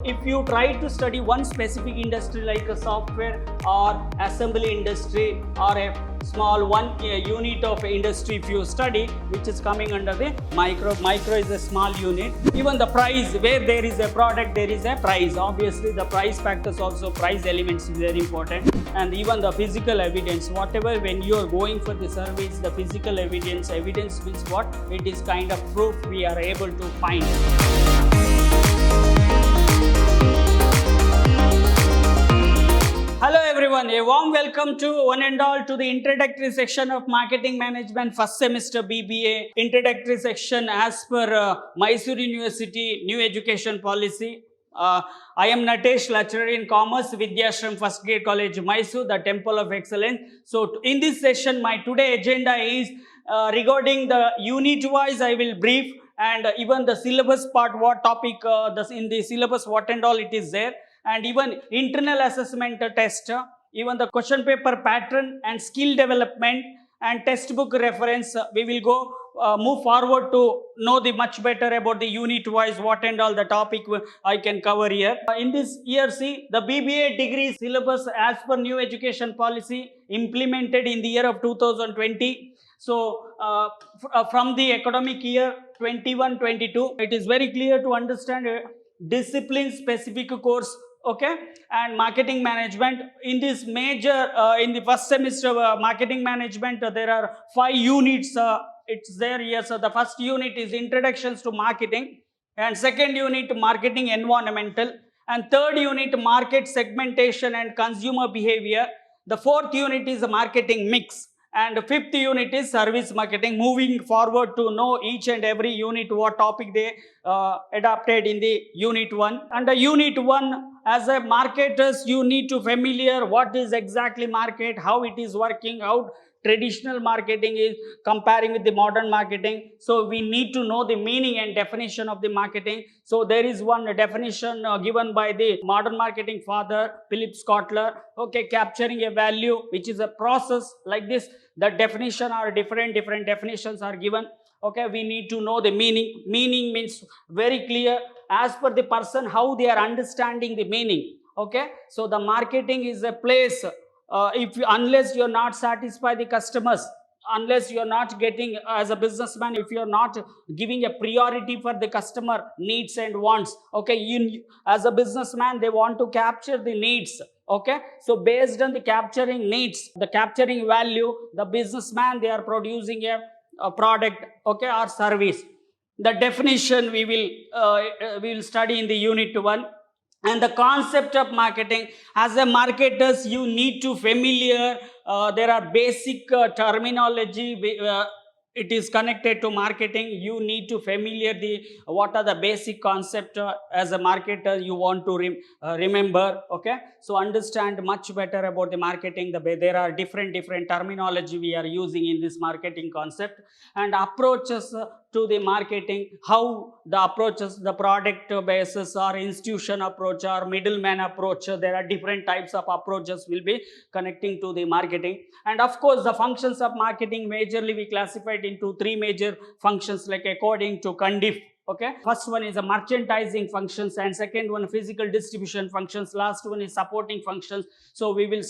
If you try to study one specific industry like a software or assembly industry or a small unit of industry, if you study, which is coming under the micro is a small unit. Even the price, where there is a product, there is a price. Obviously the price factors also, price elements is very important. And even the physical evidence, whatever, when you are going for the service, the physical evidence means what? It is kind of proof we are able to find. Hello everyone, a warm welcome to one and all to the introductory section of Marketing Management first semester B.B.A. Introductory section as per MYSURU University New Education Policy. I am Natesh, lecturer in Commerce, Vidhyaashram First Grade College, Mysuru, the Temple of Excellence. So in this session, my today agenda is regarding the unit-wise I will brief, and even the syllabus part, what topic in the syllabus, what and all it is there. And even internal assessment test, even the question paper pattern and skill development and textbook reference, we will go move forward to know the much better about the unit wise what and all the topic I can cover here. In this year, see, the B.B.A. degree syllabus as per new education policy implemented in the year of 2020. So from the academic year 21-22, it is very clear to understand discipline specific course. Okay, and marketing management in this major in the first semester marketing management, there are 5 units. It's there here. So the first unit is introductions to marketing, and second unit marketing environmental, and third unit market segmentation and consumer behavior. The fourth unit is marketing mix, and the fifth unit is service marketing. Moving forward to know each and every unit what topic they adapted in the unit 1. Under unit 1, as a marketers, you need to familiar what is exactly market, how it is working, how traditional marketing is comparing with the modern marketing. So we need to know the meaning and definition of the marketing. So there is one definition given by the modern marketing father Philip Kotler. Okay, capturing a value, which is a process like this. The definition are different definitions are given. Okay, we need to know the meaning. Meaning means very clear as per the person how they are understanding the meaning. Okay, so the marketing is a place, unless you are not satisfied the customers, unless you are not getting, as a businessman, if you are not giving a priority for the customer needs and wants. Okay, you as a businessman, they want to capture the needs. Okay, so based on the capturing needs, the capturing value, the businessman, they are producing a product, okay, or service. The definition we will study in the unit 1. And the concept of marketing, as a marketers, you need to familiar, there are basic terminology, it is connected to marketing. You need to familiar the what are the basic concept as a marketer you want to remember. Okay, so understand much better about the marketing. There are different terminology we are using in this marketing concept, and approaches to the marketing, how the approaches, the product basis or institution approach or middleman approach. There are different types of approaches will be connecting to the marketing. And of course the functions of marketing, majorly we classified into 3 major functions, like according to Cundiff. Okay, first one is a merchandising functions, and second one physical distribution functions, last one is supporting functions. So we will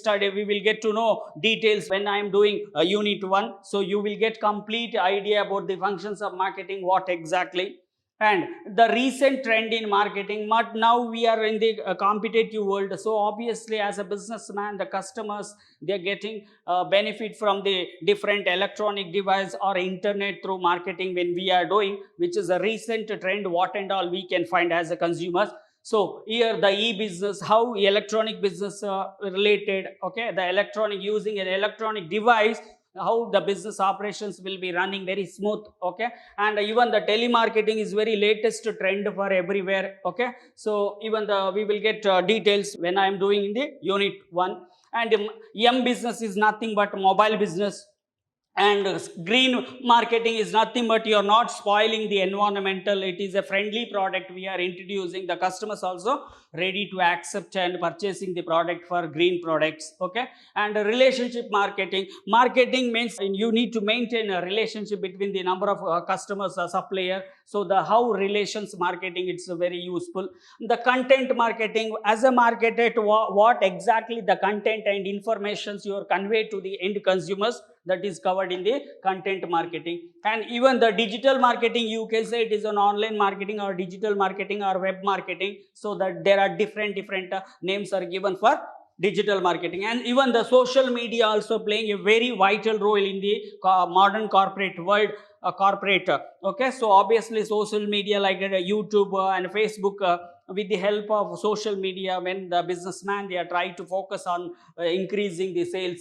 get to know details when I am doing unit 1. So you will get complete idea about the functions of marketing, what exactly. And the recent trend in marketing, but now we are in the competitive world. So obviously as a businessman, the customers, they are getting benefit from the different electronic device or internet through marketing when we are doing, which is a recent trend, what and all we can find as a consumers. So here the e-business, how electronic business related, okay, the electronic, using an electronic device, how the business operations will be running very smooth. Okay, and even the telemarketing is very latest trend for everywhere. Okay, so even we will get details when I am doing in the unit 1. And M business is nothing but mobile business, And green marketing is nothing but you're not spoiling the environmental. It is a friendly product we are introducing. The customers also ready to accept and purchasing the product for green products. Okay. And relationship marketing means you need to maintain a relationship between the number of customers, supplier. So the how relations marketing, it's very useful. The content marketing, as a marketer, what exactly the content and informations you are conveyed to the end consumers, that is covered in the content marketing. And even the digital marketing, you can say it is an online marketing or digital marketing or web marketing. So that there are different names are given for digital marketing. And even the social media also playing a very vital role in the modern corporate world. Okay, so obviously social media like YouTube and Facebook, with the help of social media, when the businessman, they are trying to focus on increasing the sales.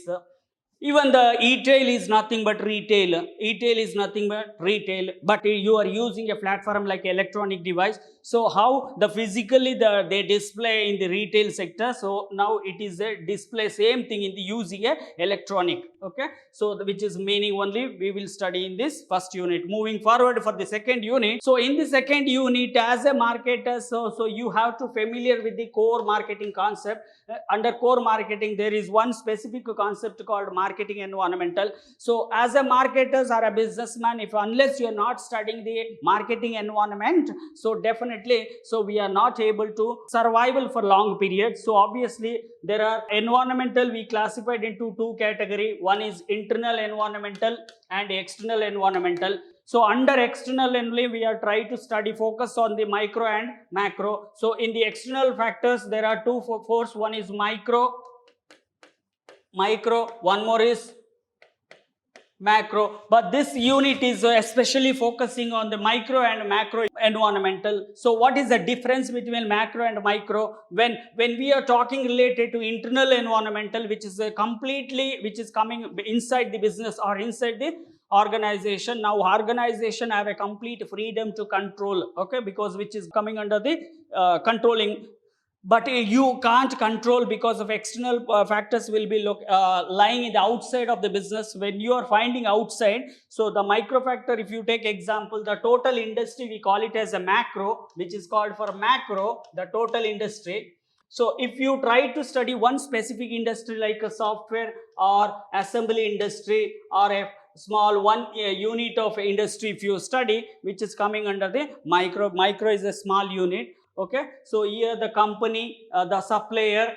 Even the e-tail is nothing but retail. E-tail is nothing but retail, but you are using a platform like electronic device. So how the physically they display in the retail sector, so now it is a display same thing in the using a electronic. Okay, so which is meaning only we will study in this first unit. Moving forward for the second unit, so in the second unit, as a marketer, so you have to familiar with the core marketing concept. Under core marketing, there is one specific concept called marketing environmental. So as a marketers or a businessman, if unless you are not studying the marketing environment, so definitely, so we are not able to survival for long periods. So obviously there are environmental, we classified into two category. One is internal environmental and external environmental. So under external only, we are trying to study focus on the micro and macro. So in the external factors, there are two force. One is micro, one more is macro. But this unit is especially focusing on the micro and macro environmental. So what is the difference between macro and micro? When we are talking related to internal environmental, which is completely, which is coming inside the business or inside the organization. Now organization have a complete freedom to control, okay, because which is coming under the controlling. But you can't control because of external factors will be lying in the outside of the business. When you are finding outside, so the micro factor, if you take example, the total industry, we call it as a macro, which is called for macro, the total industry. So if you try to study one specific industry like a software or assembly industry or a small one unit of industry, if you study, which is coming under the micro is a small unit. Okay, so here the company, the supplier,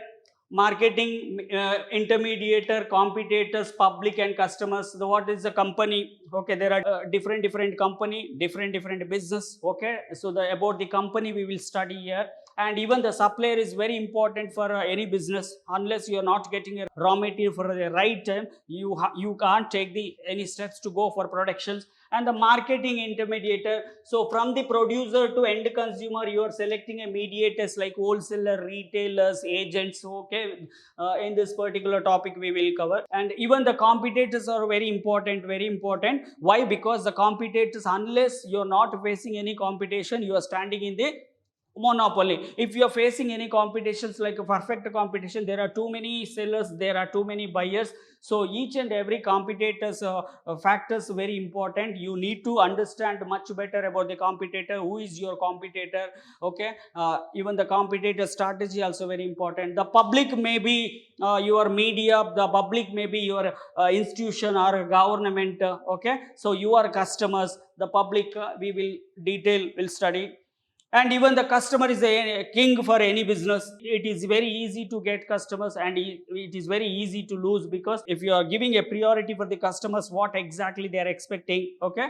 marketing intermediator, competitors, public and customers. What is the company? Okay, there are different company, different business. Okay, so about the company we will study here. And even the supplier is very important for any business. Unless you are not getting a raw material for the right time, you can't take any steps to go for productions. And the marketing intermediator, so from the producer to end consumer, you are selecting a mediators like wholesaler, retailers, agents. Okay, in this particular topic we will cover. And even the competitors are very important. Why? Because the competitors, unless you are not facing any competition, you are standing in the monopoly. If you are facing any competitions like a perfect competition, there are too many sellers, there are too many buyers. So each and every competitors factors very important. You need to understand much better about the competitor, who is your competitor. Okay, even the competitor strategy also very important. The public may be your media, the public may be your institution or government. Okay, so your customers, the public, we will study. And even the customer is a king for any business. It is very easy to get customers and it is very easy to lose, because if you are giving a priority for the customers, what exactly they are expecting. Okay,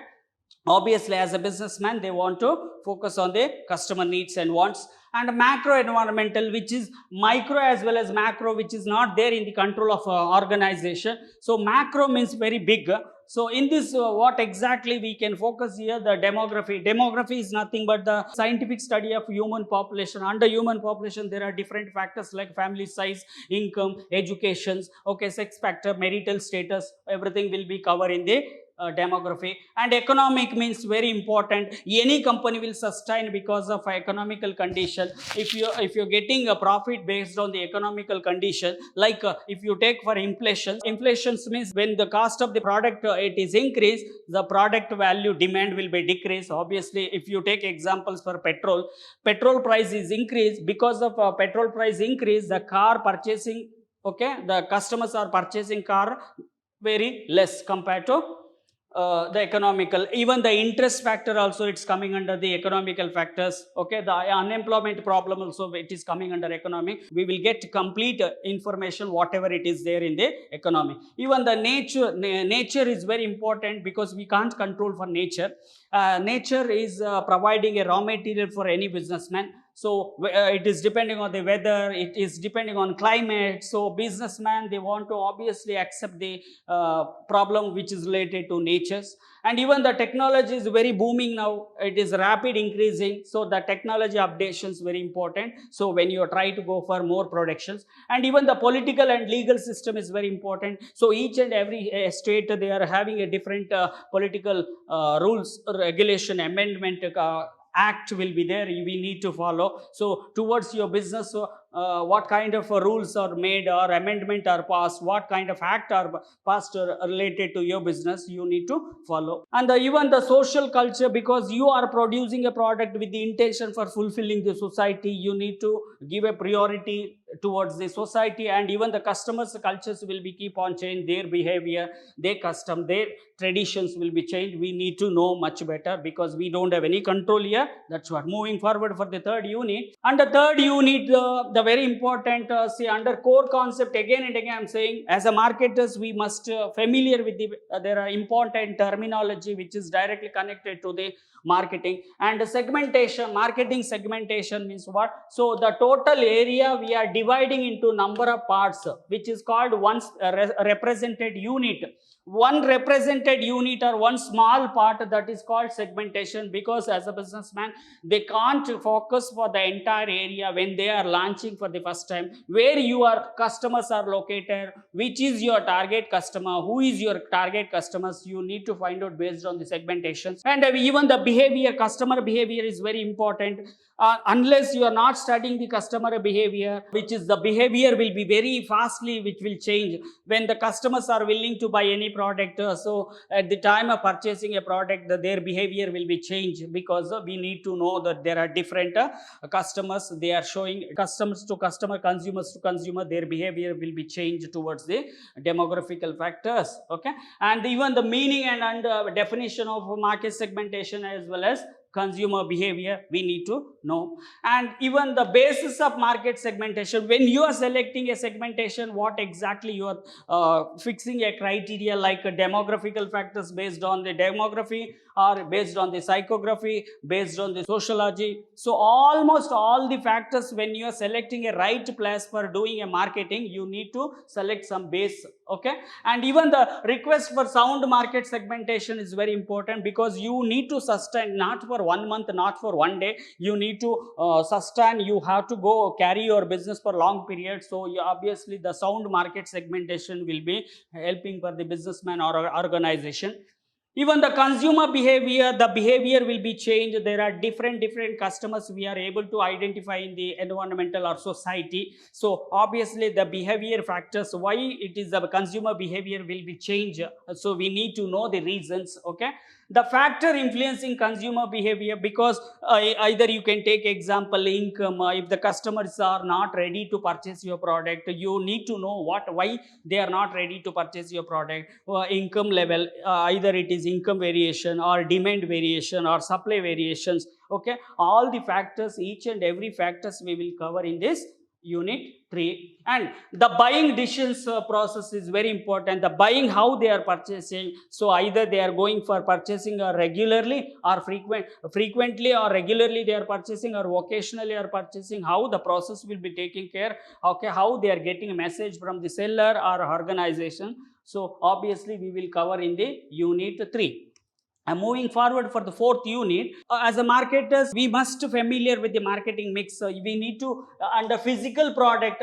obviously as a businessman, they want to focus on the customer needs and wants. And macro environmental, which is micro as well as macro, which is not there in the control of organization. So macro means very big. So in this, what exactly we can focus here, the demography. Demography is nothing but the scientific study of human population. Under human population, there are different factors like family size, income, education, okay, sex factor, marital status, everything will be covered in the demography. And economic means very important. Any company will sustain because of economical condition. If you're getting a profit based on the economical condition, like if you take for inflation means when the cost of the product it is increased, the product value demand will be decreased. Obviously, if you take examples for petrol price is increased. Because of petrol price increase, the car purchasing, okay, the customers are purchasing car very less compared to the economical. Even the interest factor also, it's coming under the economical factors. Okay, the unemployment problem also, it is coming under economic. We will get complete information whatever it is there in the economy. Even the nature is very important, because we can't control for nature. Nature is providing a raw material for any businessman. So it is depending on the weather, it is depending on climate. So businessman, they want to obviously accept the problem which is related to natures. And even the technology is very booming now, it is rapid increasing. So the technology updation is very important. So when you try to go for more productions, and even the political and legal system is very important. So each and every state, they are having a different political rules, regulation, amendment act will be there, we need to follow. So towards your business, what kind of rules are made or amendment are passed, what kind of act are passed related to your business, you need to follow. And even the social culture, because you are producing a product with the intention for fulfilling the society, you need to give a priority towards the society. And even the customers' cultures will be keep on change, their behavior, their custom, their traditions will be changed. We need to know much better, because we don't have any control here. That's what. Moving forward for the third unit. Under third unit, the very important, see, under core concept, again and again I'm saying, as a marketers, we must familiar with the there are important terminology which is directly connected to the marketing. And segmentation, marketing segmentation means what? So the total area we are dividing into number of parts, which is called one represented unit. One represented unit or one small part, that is called segmentation. Because as a businessman, they can't focus for the entire area when they are launching for the first time, where your customers are located, which is your target customer, who is your target customers, you need to find out based on the segmentations. And even the behavior, customer behavior is very important. Unless you are not studying the customer behavior, which is the behavior will be very fastly, which will change when the customers are willing to buy any product. So at the time of purchasing a product, their behavior will be changed, because we need to know that there are different customers. They are showing customers to customer, consumers to consumer, their behavior will be changed towards the demographical factors. Okay, and even the meaning and definition of market segmentation as well as consumer behavior, we need to know. And even the basis of market segmentation, when you are selecting a segmentation, what exactly you are fixing a criteria, like demographical factors based on the demography, or based on the psychography, based on the sociology. So almost all the factors, when you are selecting a right place for doing a marketing, you need to select some base. Okay, and even the request for sound market segmentation is very important, because you need to sustain, not for 1 month, not for 1 day, you need to sustain, you have to go carry your business for long period. So obviously the sound market segmentation will be helping for the businessman or organization. Even the consumer behavior, the behavior will be changed. There are different customers we are able to identify in the environmental or society. So obviously the behavior factors, why it is the consumer behavior will be changed. So we need to know the reasons. Okay, the factor influencing consumer behavior, because either you can take example income. If the customers are not ready to purchase your product, you need to know why they are not ready to purchase your product. Income level, either it is income variation or demand variation or supply variations. Okay, all the factors, each and every factors we will cover in this unit 3. And the buying decisions process is very important. The buying, how they are purchasing. So either they are going for purchasing regularly or frequently, or regularly they are purchasing, or occasionally are purchasing, how the process will be taking care. Okay, how they are getting a message from the seller or organization. So obviously we will cover in the unit 3. Moving forward for the 4th unit, as a marketers, we must familiar with the marketing mix. We need to under physical product,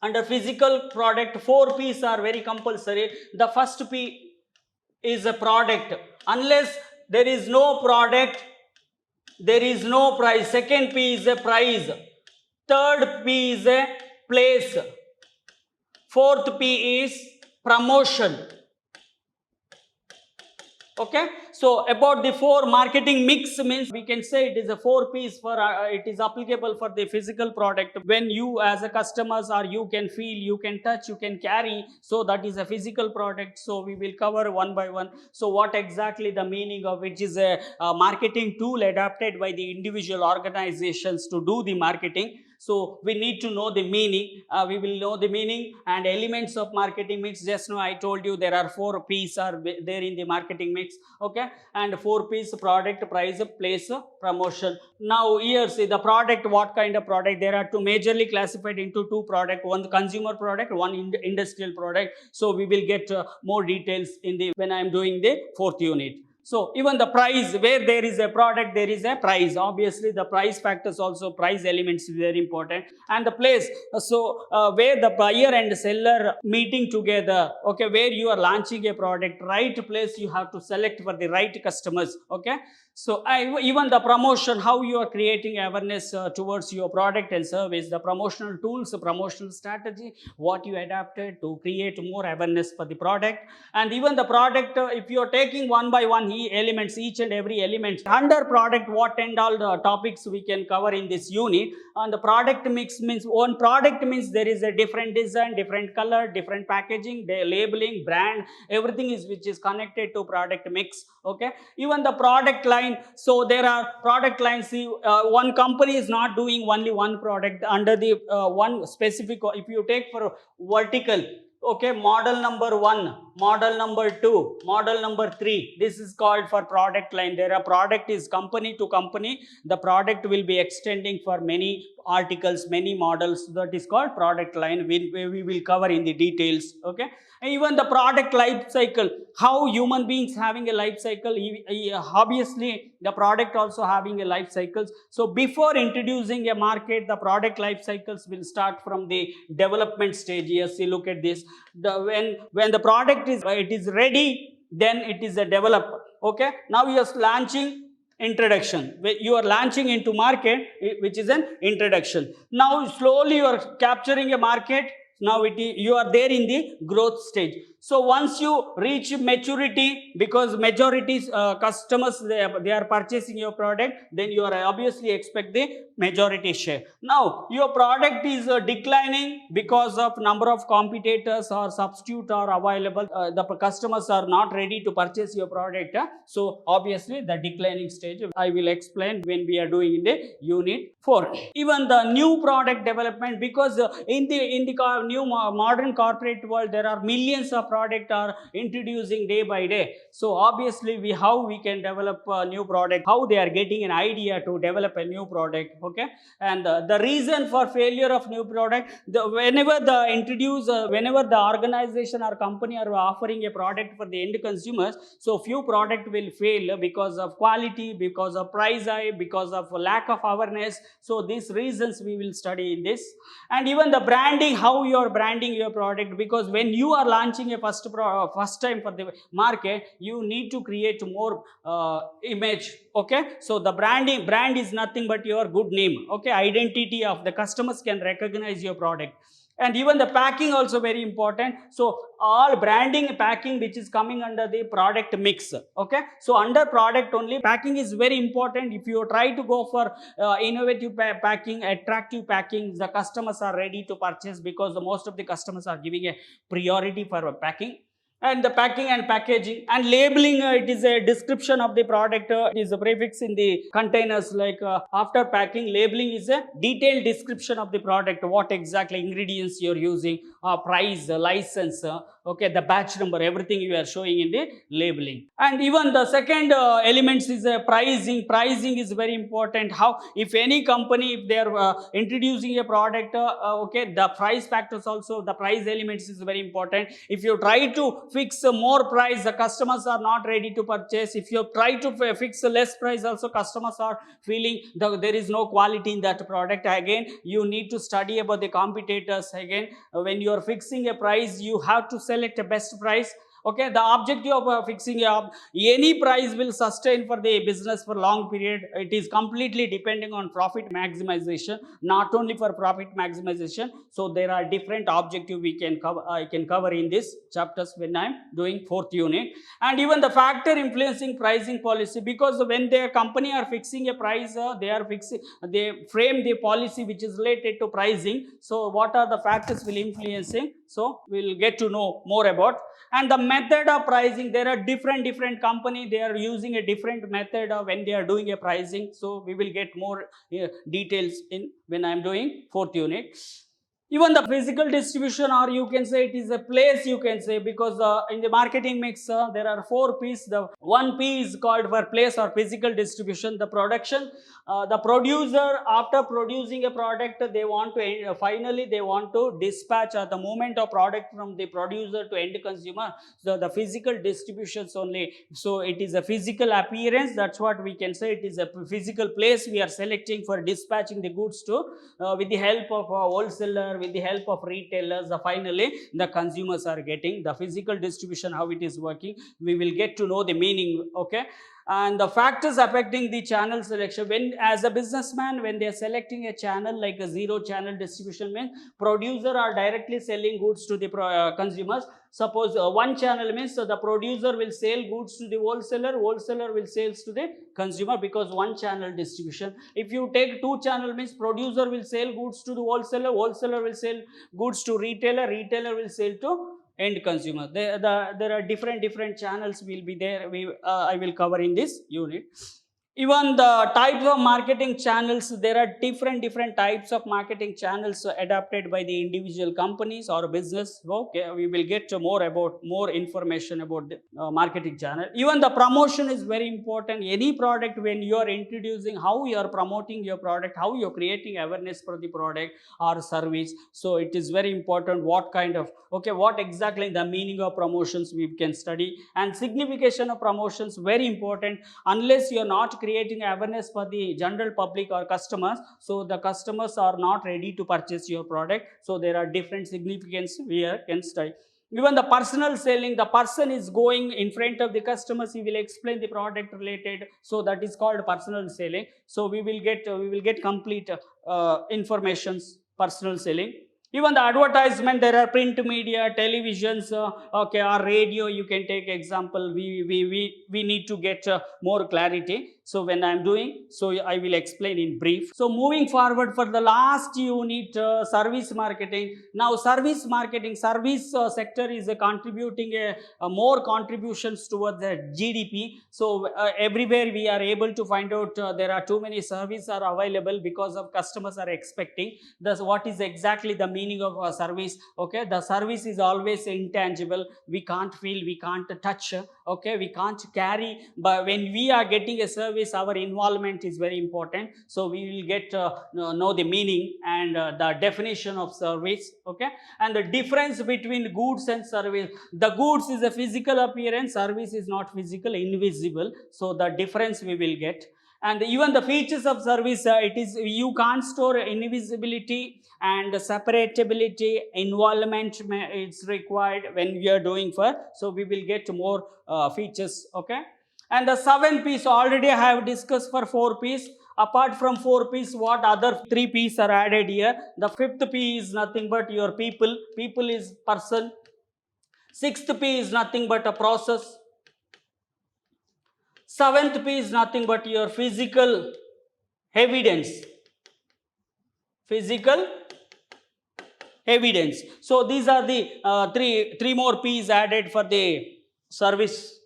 Under physical product, 4 P's are very compulsory. The first P is a product. Unless there is no product, there is no price. Second P is a price. Third P is a place. Fourth P is promotion. Okay, so about the 4 marketing mix means we can say it is a 4 P's for it is applicable for the physical product. When you as a customers or you can feel, you can touch, you can carry, so that is a physical product. So we will cover one by one. So what exactly the meaning of which is a marketing tool adapted by the individual organizations to do the marketing. So we need to know the meaning. We will know the meaning and elements of marketing mix. Just now I told you there are 4 P's are there in the marketing mix. Okay, and 4 P's: product, price, place, promotion. Now here see the product. What kind of product? There are two majorly classified into 2 product. One consumer product, one industrial product. So we will get more details in the when I am doing the 4th unit. So even the price, where there is a product, there is a price. Obviously the price factors also, price elements is very important. And the place, so where the buyer and seller meeting together, okay, where you are launching a product, right place you have to select for the right customers. Okay, so even the promotion, how you are creating awareness towards your product and service, the promotional tools, promotional strategy, what you adapted to create more awareness for the product. And even the product, if you are taking one by one elements, each and every element under product, what and all the topics we can cover in this unit. And the product mix means one product means there is a different design, different color, different packaging, the labeling, brand, everything is which is connected to product mix. Okay, even the product line, so there are product lines. See, one company is not doing only one product under the one specific. If you take for vertical, okay, model number 1, model number 2, model number 3, this is called for product line. There are product is company to company, the product will be extending for many articles, many models, that is called product line. We will cover in the details. Okay, and even the product life cycle, how human beings having a life cycle, obviously the product also having a life cycles. So before introducing a market, the product life cycles will start from the development stage. Yes, you look at this, when the product is it is ready, then it is a developer. Okay, now you are launching, introduction, you are launching into market, which is an introduction. Now slowly you are capturing a market. Now you are there in the growth stage. So once you reach maturity, because majority customers they are purchasing your product, then you are obviously expect the majority share. Now your product is declining because of number of competitors or substitute are available. The customers are not ready to purchase your product. So obviously the declining stage I will explain when we are doing in the unit 4. Even the new product development, because in the new modern corporate world there are millions of product are introducing day by day. So obviously how we can develop a new product, how they are getting an idea to develop a new product. Okay, and the reason for failure of new product, whenever the organization or company are offering a product for the end consumers, so few product will fail because of quality, because of price high, because of lack of awareness. So these reasons we will study in this. And even the branding, how you are branding your product, because when you are launching a first time for the market, you need to create more image. Okay, so the brand is nothing but your good name. Okay, identity of the customers can recognize your product. And even the packing also very important. So all branding, packing which is coming under the product mix. Okay, so under product only, packing is very important. If you try to go for innovative packing, attractive packing, the customers are ready to purchase, because the most of the customers are giving a priority for packing. And the packing and packaging and labeling, it is a description of the product, it is a prefix in the containers. Like after packing, labeling is a detailed description of the product, what exactly ingredients you're using, price, license, okay, the batch number, everything you are showing in the labeling. And even the second elements is pricing is very important. How, if any company, if they are introducing a product, okay, the price factors also, the price elements is very important. If you try to fix more price, the customers are not ready to purchase. If you try to fix less price, also customers are feeling there is no quality in that product. Again, you need to study about the competitors. Again, when you are fixing a price, you have to select a best price. Okay, the objective of fixing any price will sustain for the business for long period. It is completely depending on profit maximization, not only for profit maximization. So there are different objectives we can cover, I can cover in this chapters when I'm doing fourth unit. And even the factor influencing pricing policy, because when their company are fixing a price, they frame the policy which is related to pricing. So what are the factors will influencing? So we'll get to know more about. And the method of pricing, there are different company, they are using a different method of when they are doing a pricing. So we will get more details in when I am doing fourth unit. Even the physical distribution, or you can say it is a place, you can say, because in the marketing mix there are 4 P's. The 1 P is called for place or physical distribution. The production, the producer, after producing a product, they want to finally they want to dispatch at the moment of product from the producer to end consumer. So the physical distributions only. So it is a physical appearance, that's what we can say. It is a physical place we are selecting for dispatching the goods to, with the help of a wholesaler, with the help of retailers. Finally the consumers are getting the physical distribution, how it is working. We will get to know the meaning. Okay, and the factors affecting the channel selection, when as a businessman, when they are selecting a channel like a zero channel distribution, means producer are directly selling goods to the consumers. Suppose one channel means the producer will sell goods to the wholesaler, wholesaler will sales to the consumer, because one channel distribution. If you take 2 channel means producer will sell goods to the wholesaler, wholesaler will sell goods to retailer, retailer will sell to end consumer. There are different channels will be there. I will cover in this unit. Even the types of marketing channels, there are different types of marketing channels adapted by the individual companies or business. Okay, we will get to more information about the marketing channel. Even the promotion is very important. Any product, when you are introducing, how you are promoting your product, how you are creating awareness for the product or service. So it is very important what kind of, okay, what exactly the meaning of promotions we can study. And signification of promotions, very important. Unless you are not creating awareness for the general public or customers, so the customers are not ready to purchase your product. So there are different significance we can study. Even the personal selling, the person is going in front of the customers, he will explain the product related, so that is called personal selling. So we will get complete informations, personal selling. Even the advertisement, there are print media, televisions, okay, or radio, you can take example. We need to get more clarity. So when I am doing, so I will explain in brief. So moving forward for the last unit, service marketing. Now service marketing, service sector is contributing more contributions towards the GDP. So everywhere we are able to find out there are too many services are available, because of customers are expecting. Thus what is exactly the meaning of a service? Okay, the service is always intangible. We can't feel, we can't touch, okay, we can't carry. But when we are getting a service, our involvement is very important. So we will get know the meaning and the definition of service. Okay, and the difference between goods and service. The goods is a physical appearance, service is not physical, invisible. So the difference we will get. And even the features of service, it is, you can't store invisibility and separability, involvement is required when we are doing for. So we will get more features. Okay, and the 7 P's already I have discussed for 4 P's. Apart from 4 P's, what other 3 P's are added here? The 5th P is nothing but your people. People is person. 6th P is nothing but a process. 7th P is nothing but your physical evidence. Physical evidence. So these are the three more P's added for the service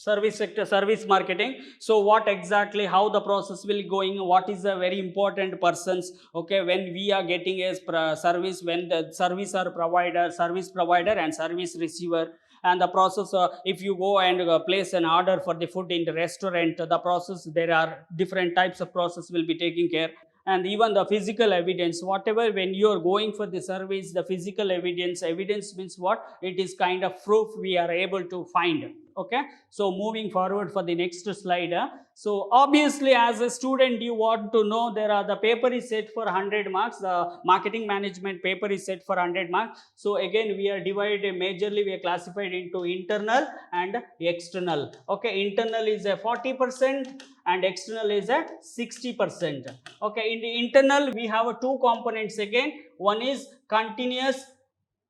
service sector, service marketing. So what exactly, how the process will going, what is the very important persons, okay, when we are getting a service, when the service are provider, service provider and service receiver, and the process, if you go and place an order for the food in the restaurant, the process, there are different types of process will be taking care. And even the physical evidence, whatever, when you are going for the service, the physical evidence, evidence means what, it is kind of proof we are able to find. Okay, so moving forward for the next slide. So obviously as a student you want to know, there are, the paper is set for 100 marks, the marketing management paper is set for 100 marks. So again we are divided majorly, we are classified into internal and external. Okay, internal is a 40% and external is a 60%. Okay, in the internal we have two components again. One is continuous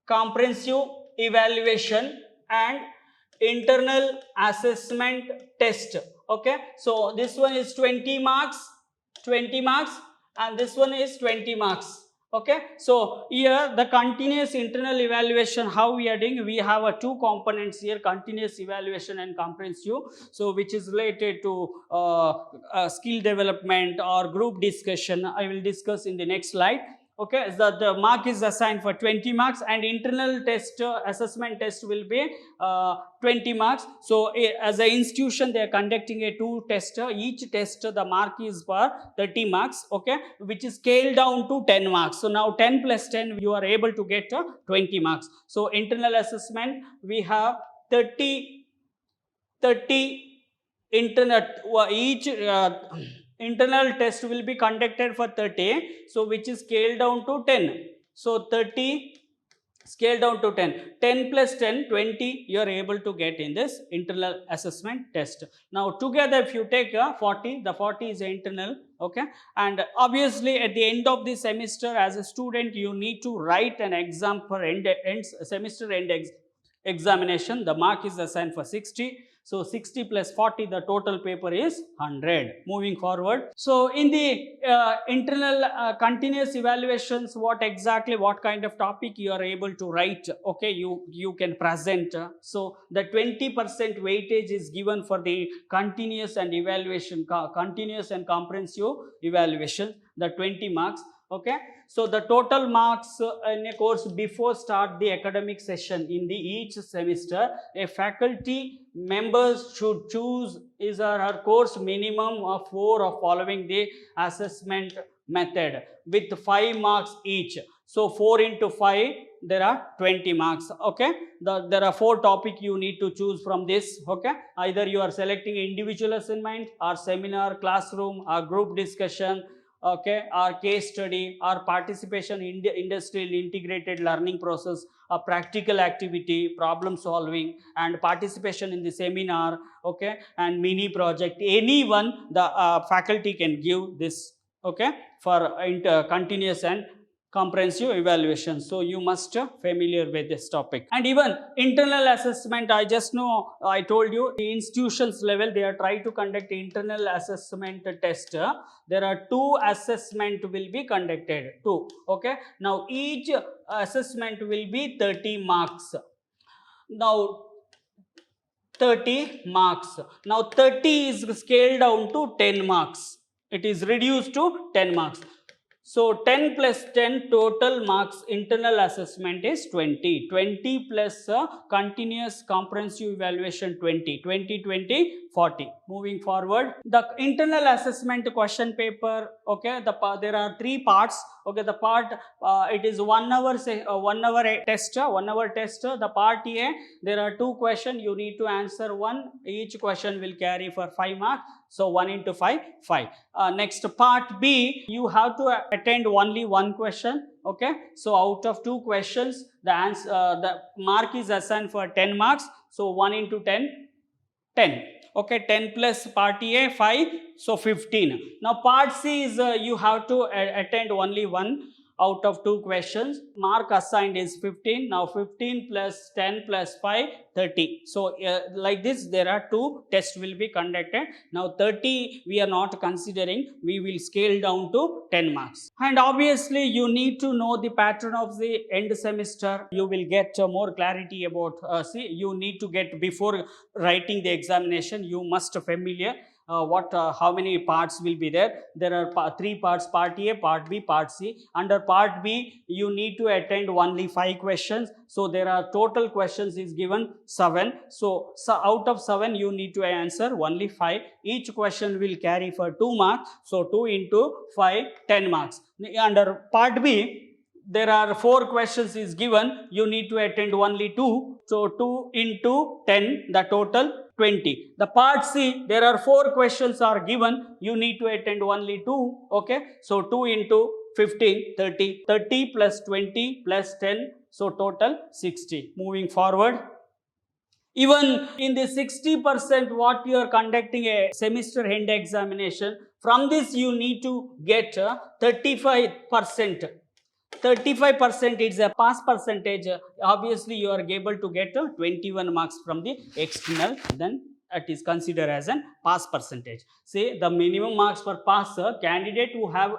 comprehensive evaluation and internal assessment test. Okay, so this one is 20 marks, 20 marks, and this one is 20 marks. Okay, so here the continuous internal evaluation, how we are doing, we have two components here, continuous evaluation and comprehensive, so which is related to skill development or group discussion. I will discuss in the next slide. Okay, the mark is assigned for 20 marks and internal test, assessment test will be 20 marks. So as an institution they are conducting a two test, each test the mark is for 30 marks. Okay, which is scaled down to 10 marks. So now 10 plus 10 you are able to get 20 marks. So internal assessment we have 30 internal, each internal test will be conducted for 30, so which is scaled down to 10. So 30 scale down to 10, 10 plus 10, 20 you are able to get in this internal assessment test. Now together if you take 40, the 40 is internal. Okay, and obviously at the end of the semester as a student you need to write an exam for semester end examination. The mark is assigned for 60. So 60 plus 40, the total paper is 100. Moving forward. So in the internal continuous evaluations, what exactly, what kind of topic you are able to write, okay, you can present. So the 20% weightage is given for the continuous and evaluation, continuous and comprehensive evaluation, the 20 marks. Okay, so the total marks in a course before start the academic session in the each semester, a faculty members should choose his or her course minimum of 4 of following the assessment method with 5 marks each. So 4 into 5, there are 20 marks. Okay, there are 4 topics you need to choose from this. Okay, either you are selecting individual assignment or seminar, classroom or group discussion, okay, or case study or participation in the industrial integrated learning process, a practical activity, problem solving and participation in the seminar, okay, and mini project. Anyone the faculty can give this, okay, for continuous and comprehensive evaluation. So you must familiar with this topic. And even internal assessment, I just know, I told you the institutions level they are trying to conduct internal assessment test. There are 2 assessment will be conducted, 2. Okay, now each assessment will be 30 marks. Now 30 marks. Now 30 is scaled down to 10 marks. It is reduced to 10 marks. So 10 plus 10 total marks internal assessment is 20. 20 plus continuous comprehensive evaluation 20. 20, 20, 40. Moving forward, the internal assessment question paper, okay, there are 3 parts. Okay, the part it is 1 hour test, 1 hour test. The part A, there are 2 questions, you need to answer 1. Each question will carry for 5 marks. So 1 into 5, 5. Next part B, you have to attend only 1 question. Okay, so out of 2 questions, the answer, the mark is assigned for 10 marks. So 1 into 10, 10. Okay, 10 plus part A 5, so 15. Now part C is you have to attend only 1. out of 2 questions. Mark assigned is 15. Now 15 plus 10 plus 5, 30. So like this, there are 2 tests will be conducted. Now 30 we are not considering, we will scale down to 10 marks. And obviously you need to know the pattern of the end semester. You will get more clarity about, see, you need to get, before writing the examination, you must familiar how many parts will be there. There are 3 parts: part A, part B, part C. Under part B, you need to attend only 5 questions. So there are total questions is given 7. So out of 7, you need to answer only 5. Each question will carry for 2 marks. So 2 into 5, 10 marks. Under part B, there are 4 questions is given. You need to attend only 2. So 2 into 10, the total 20. The part C, there are 4 questions are given. You need to attend only 2. Okay. So 2 into 15, 30. 30 plus 20 plus 10. So total 60. Moving forward. Even in the 60% what you are conducting a semester end examination, from this you need to get 35%. 35% is a pass percentage. Obviously you are able to get 21 marks from the external, then it is considered as an pass percentage. Say the minimum marks for passer, candidate who have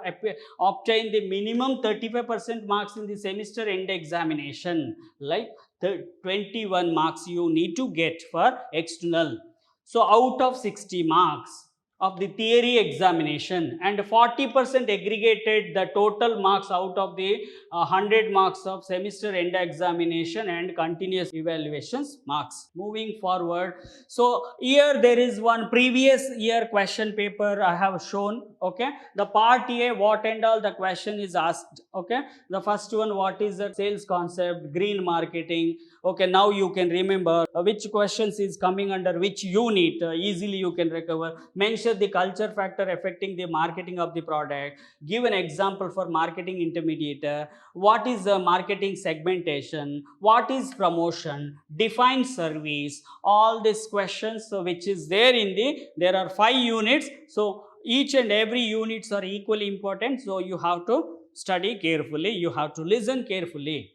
obtained the minimum 35% marks in the semester end examination, like the 21 marks you need to get for external. So out of 60 marks of the theory examination, and 40% aggregated the total marks out of the 100 marks of semester end examination and continuous evaluations marks. Moving forward, so here there is one previous year question paper I have shown. Okay, the part A, what and all the question is asked. Okay, the first one, what is the sales concept, green marketing. Okay, now you can remember which questions is coming under which unit. Easily you can recover. Mention the culture factor affecting the marketing of the product. Give an example for marketing intermediate. What is the marketing segmentation? What is promotion? Define service. All these questions which is there in the, there are 5 units. So each and every units are equally important. So you have to study carefully. You have to listen carefully.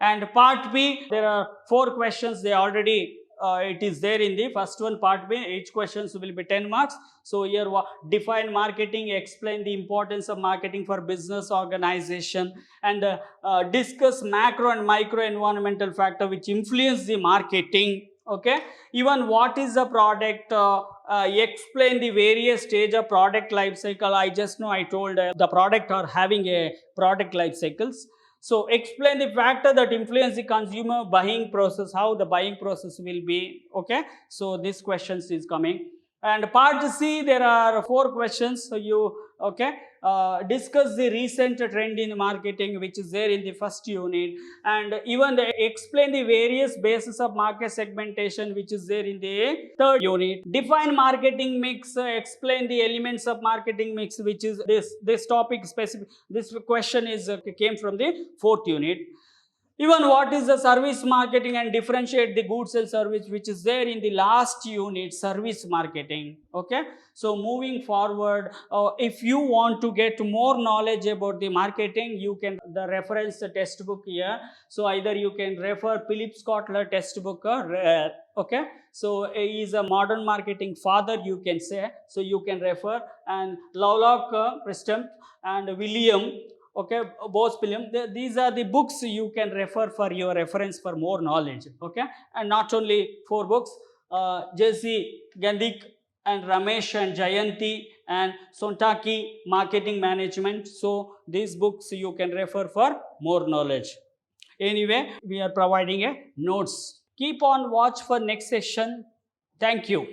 And part B, there are 4 questions. They already it is there in the first one, part B. Each questions will be 10 marks. So here, define marketing, explain the importance of marketing for business organization, and discuss macro and micro environmental factor which influence the marketing. Okay, even what is the product, explain the various stage of product life cycle. I just know I told the product are having a product life cycles. So explain the factor that influence the consumer buying process, how the buying process will be. Okay, so this questions is coming. And part C, there are 4 questions. So you, okay, discuss the recent trend in marketing which is there in the first unit, and even explain the various bases of market segmentation which is there in the 3rd unit. Define marketing mix, explain the elements of marketing mix, which is this topic specific. This question is came from the 4th unit. Even what is the service marketing, and differentiate the goods and service which is there in the last unit, service marketing. Okay, so moving forward, if you want to get more knowledge about the marketing, you can the reference the textbook here. So either you can refer Philip Kotler textbook, okay, so he is a modern marketing father, you can say. So you can refer, and Lovelock, Preston and William. Okay, both film, these are the books you can refer for your reference for more knowledge. Okay, and not only 4 books, Jesse Gandik and Ramesh and Jayanti and Sontaki marketing management. So these books you can refer for more knowledge. Anyway, we are providing a notes. Keep on watch for next session. Thank you.